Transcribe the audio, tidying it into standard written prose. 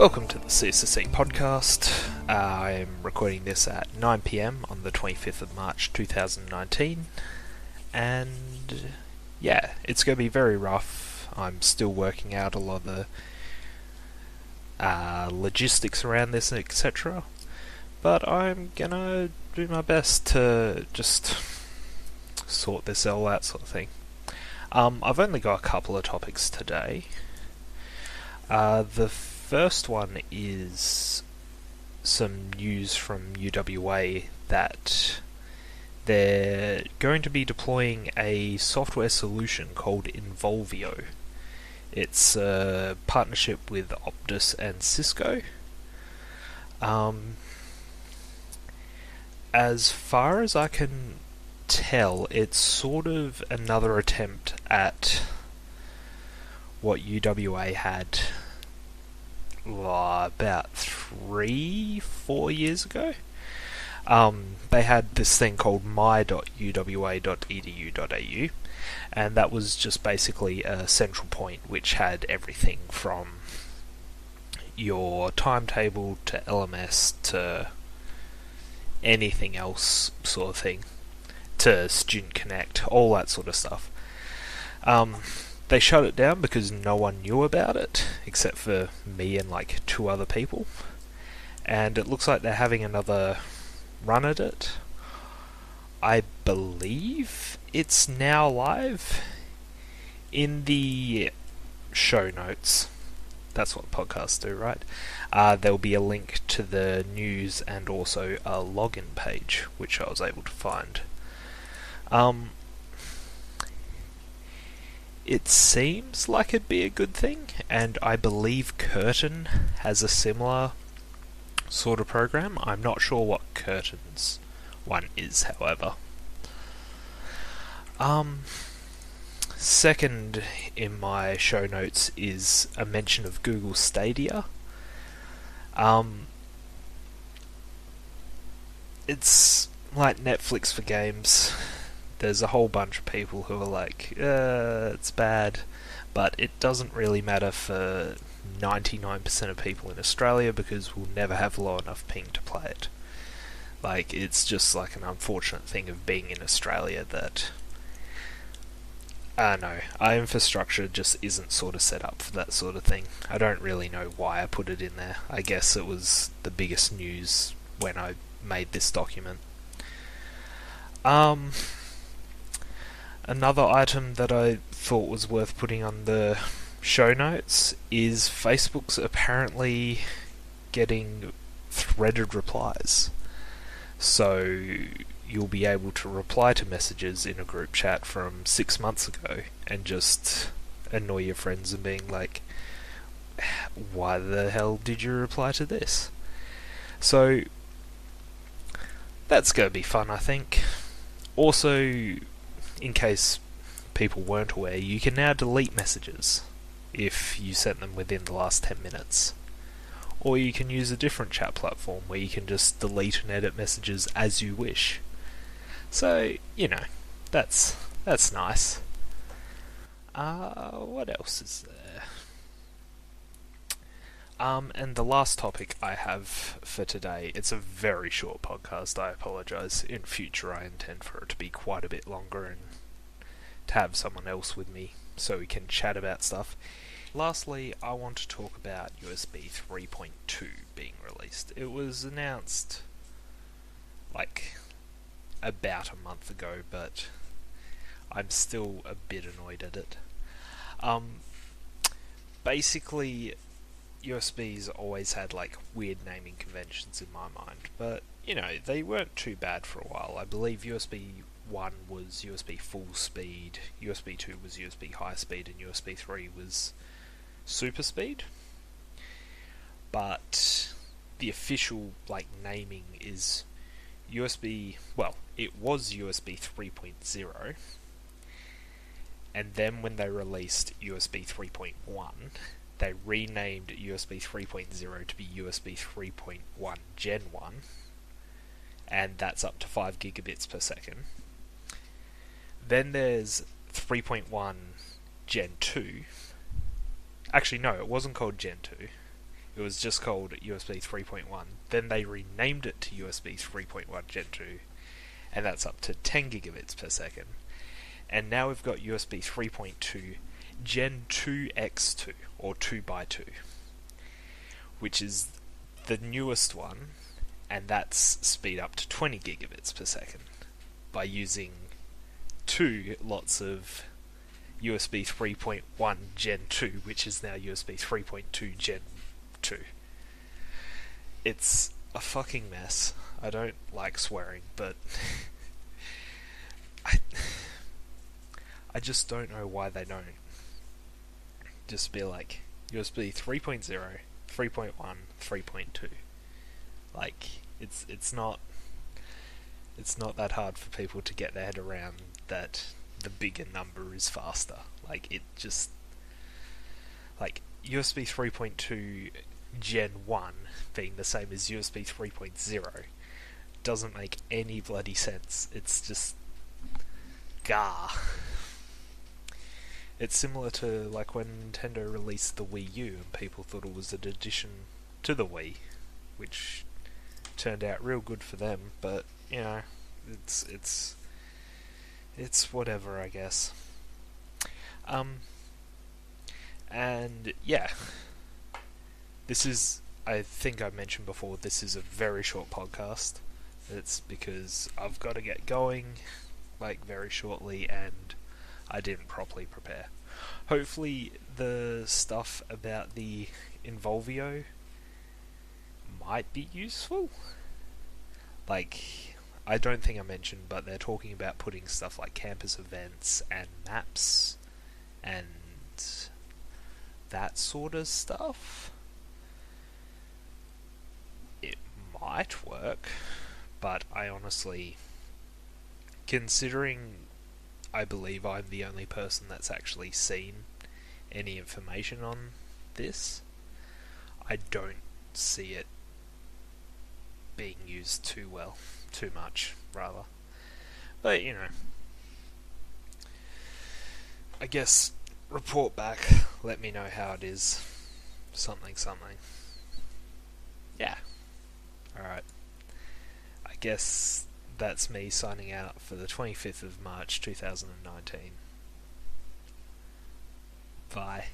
Welcome to the CSSC Podcast. I'm recording this at 9 PM on the 25th of March 2019, and yeah, it's going to be very rough. I'm still working out a lot of the logistics around this, etc., but I'm going to do my best to just sort this all out, sort of thing. I've only got a couple of topics today. The first one is some news from UWA that they're going to be deploying a software solution called Involvio. It's a partnership with Optus and Cisco. As far as I can tell, it's sort of another attempt at what UWA had about 3-4 years ago. They had this thing called my.uwa.edu.au, and that was just basically a central point which had everything from your timetable to LMS to anything else sort of thing, to Student Connect, all that sort of stuff. They shut it down because no one knew about it, except for me and like 2 other people. And it looks like they're having another run at it. I believe it's now live. In the show notes, that's what podcasts do, right? There'll be a link to the news and also a login page, which I was able to find. It seems like it'd be a good thing, and I believe Curtin has a similar sort of program. I'm not sure what Curtin's one is, however. Second in my show notes is a mention of Google Stadia. It's like Netflix for games. There's a whole bunch of people who are like, it's bad, but it doesn't really matter for 99% of people in Australia because we'll never have low enough ping to play it. Like, it's just like an unfortunate thing of being in Australia that, I don't know, our infrastructure just isn't sort of set up for that sort of thing. I don't really know why I put it in there. I guess it was the biggest news when I made this document. Another item that I thought was worth putting on the show notes is Facebook's apparently getting threaded replies. So you'll be able to reply to messages in a group chat from 6 months ago and just annoy your friends and being like, why the hell did you reply to this? So that's going to be fun, I think. Also, in case people weren't aware, you can now delete messages if you sent them within the last 10 minutes. Or you can use a different chat platform where you can just delete and edit messages as you wish. So, you know, that's nice. What else is there? And the last topic I have for today, it's a very short podcast, I apologise. In future I intend for it to be quite a bit longer and to have someone else with me so we can chat about stuff. Lastly, I want to talk about USB 3.2 being released. It was announced like about a month ago, but I'm still a bit annoyed at it. Basically, USB's always had like weird naming conventions in my mind, but you know, they weren't too bad for a while. I believe USB 1 was USB full speed, USB 2 was USB high speed, and USB 3 was super speed. But the official like naming is USB, well, it was USB 3.0, and then when they released USB 3.1, they renamed USB 3.0 to be USB 3.1 Gen 1, and that's up to 5 gigabits per second. Then there's 3.1 Gen 2. Actually, no, it wasn't called Gen 2. It was just called USB 3.1. Then they renamed it to USB 3.1 Gen 2, and that's up to 10 gigabits per second. And now we've got USB 3.2 Gen 2x2, or 2x2, which is the newest one, and that's speed up to 20 gigabits per second by using two lots of USB 3.1 Gen 2, which is now USB 3.2 Gen 2. It's a fucking mess. I don't like swearing, but I just don't know why they don't just be like USB 3.0, 3.1, 3.2. Like it's not that hard for people to get their head around that the bigger number is faster. Like it just like USB 3.2 Gen 1 being the same as USB 3.0 doesn't make any bloody sense. It's just gah. It's similar to like when Nintendo released the Wii U and people thought it was an addition to the Wii, which turned out real good for them, but you know, it's whatever, I guess. And yeah, this is, I think I mentioned before, this is a very short podcast. It's because I've got to get going like very shortly, and I didn't properly prepare. Hopefully the stuff about the Involvio might be useful. Like, I don't think I mentioned, but they're talking about putting stuff like campus events and maps and that sort of stuff. It might work, but I honestly, considering I believe I'm the only person that's actually seen any information on this, I don't see it being used too much, rather. But, you know, I guess report back, let me know how it is, something. Yeah. Alright. I guess that's me signing out for the 25th of March 2019. Bye.